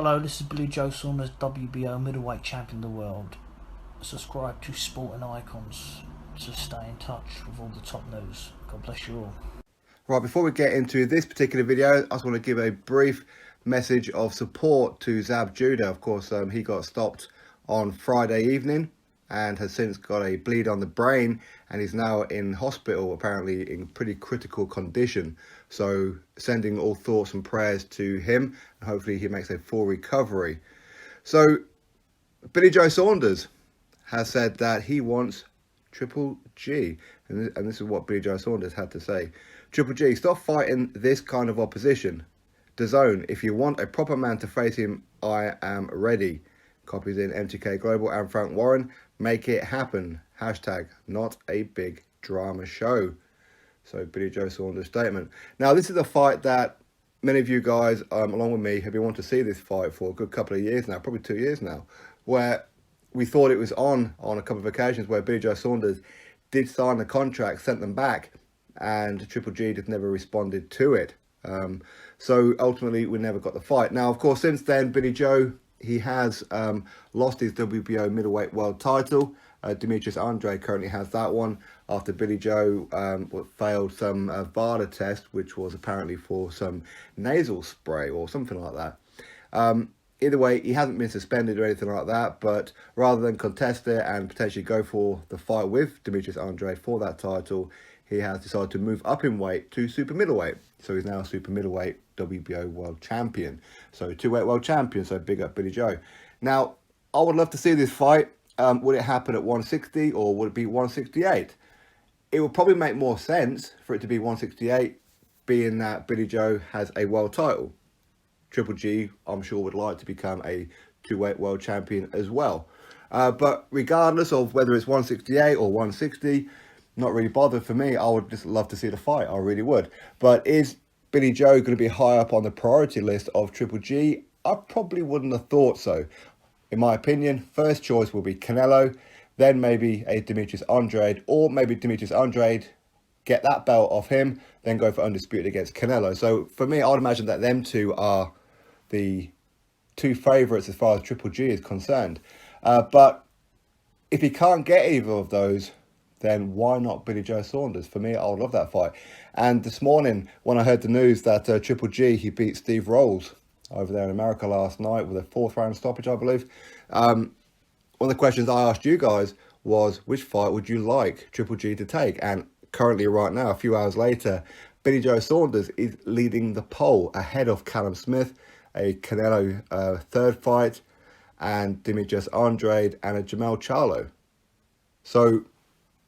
Hello, this is Joe Saunders, WBO Middleweight Champion of the World. Subscribe to Sporting Icons to stay in touch with all the top news. God bless you all. Right, before we get into this particular video, I just want to give a brief message of support to Zab Judah. Of course, he got stopped on Friday evening and has since got a bleed on the brain and is now in hospital, apparently in pretty critical condition. So sending all thoughts and prayers to him, and hopefully he makes a full recovery. So Joe Saunders has said that he wants Triple G, and this is what Joe Saunders had to say. Triple G, stop fighting this kind of opposition. DAZN, if you want a proper man to face him, I am ready. Copies in MTK Global and Frank Warren. Make it happen. Hashtag not a big drama show. So Joe Saunders' statement. Now, this is a fight that many of you guys, along with me, have been wanting to see this fight for a good couple of years now, probably 2 years now, where we thought it was on a couple of occasions where Joe Saunders did sign the contract, sent them back, and Triple G just never responded to it. So ultimately, we never got the fight. Now, of course, since then, Joe, he has lost his WBO middleweight world title. Demetrius Andrade currently has that one after Joe failed some VADA test, which was apparently for some nasal spray or something like that. Either way, he hasn't been suspended or anything like that, but rather than contest it and potentially go for the fight with Demetrius Andrade for that title, he has decided to move up in weight to super middleweight. So he's now super middleweight WBO world champion. So two-weight world champion, so big up Joe. Now, I would love to see this fight. Would it happen at 160 or would it be 168? It would probably make more sense for it to be 168, being that Joe has a world title. Triple G, I'm sure, would like to become a two-weight world champion as well. But regardless of whether it's 168 or 160, not really bothered for me. I would just love to see the fight. I really would. But is Joe going to be high up on the priority list of Triple G? I probably wouldn't have thought so. In my opinion, first choice will be Canelo, then maybe a Demetrius Andrade, or maybe Demetrius Andrade, get that belt off him, then go for undisputed against Canelo. So for me, I would imagine that them two are the two favourites as far as Triple G is concerned. But if he can't get either of those, then why not Joe Saunders? For me, I would love that fight. And this morning, when I heard the news that Triple G, he beat Steve Rolls over there in America last night with a 4th round stoppage, I believe. One of the questions I asked you guys was, which fight would you like Triple G to take? And currently right now, a few hours later, Joe Saunders is leading the poll ahead of Callum Smith, a Canelo 3rd fight, and Demetrius Andrade and a Jamel Charlo. So,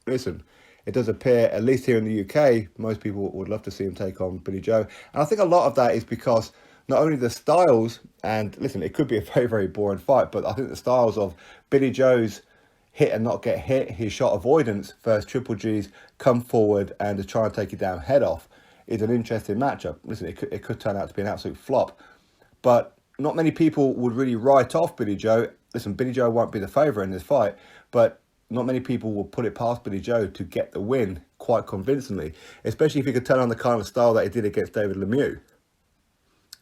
listen, it does appear, at least here in the UK, most people would love to see him take on Joe. And I think a lot of that is because not only the styles, and listen, it could be a very, very boring fight, but I think the styles of Joe's hit and not get hit, his shot avoidance versus Triple G's come forward and to try and take you down head off is an interesting matchup. Listen, it could turn out to be an absolute flop. But not many people would really write off Joe. Listen, Joe won't be the favourite in this fight, but not many people will put it past Joe to get the win quite convincingly, especially if he could turn on the kind of style that he did against David Lemieux.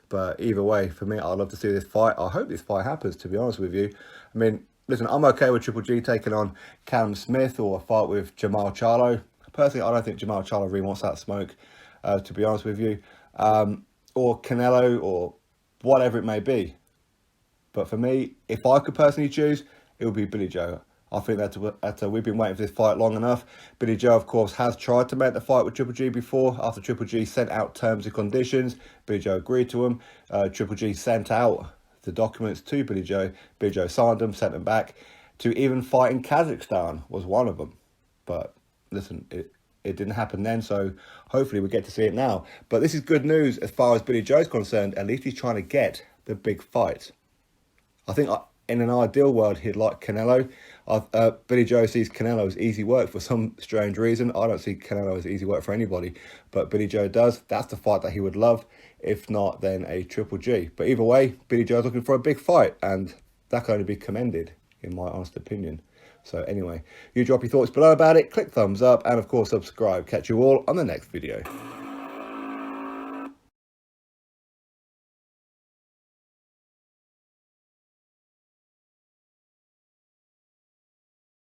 But either way, for me, I'd love to see this fight. I hope this fight happens, to be honest with you. I mean, listen, I'm okay with Triple G taking on Callum Smith or a fight with Jamel Charlo. Personally, I don't think Jamel Charlo really wants that smoke, to be honest with you. Or Canelo or whatever it may be. But for me, if I could personally choose, it would be Joe. I think that we've been waiting for this fight long enough. Joe, of course, has tried to make the fight with Triple G before. After Triple G sent out terms and conditions, Joe agreed to them. Triple G sent out the documents to Joe. Joe signed them, sent them back. To even fight in Kazakhstan was one of them. But listen, it didn't happen then, so hopefully we get to see it now. But this is good news as far as Joe's concerned. At least he's trying to get the big fight. I think in an ideal world, he'd like Canelo. Joe sees Canelo as easy work for some strange reason. I don't see Canelo as easy work for anybody, but Joe does. That's the fight that he would love. If not, then a Triple G. But either way, Joe's looking for a big fight, and that can only be commended, in my honest opinion. So anyway, you drop your thoughts below about it, click thumbs up, and of course subscribe. Catch you all on the next video.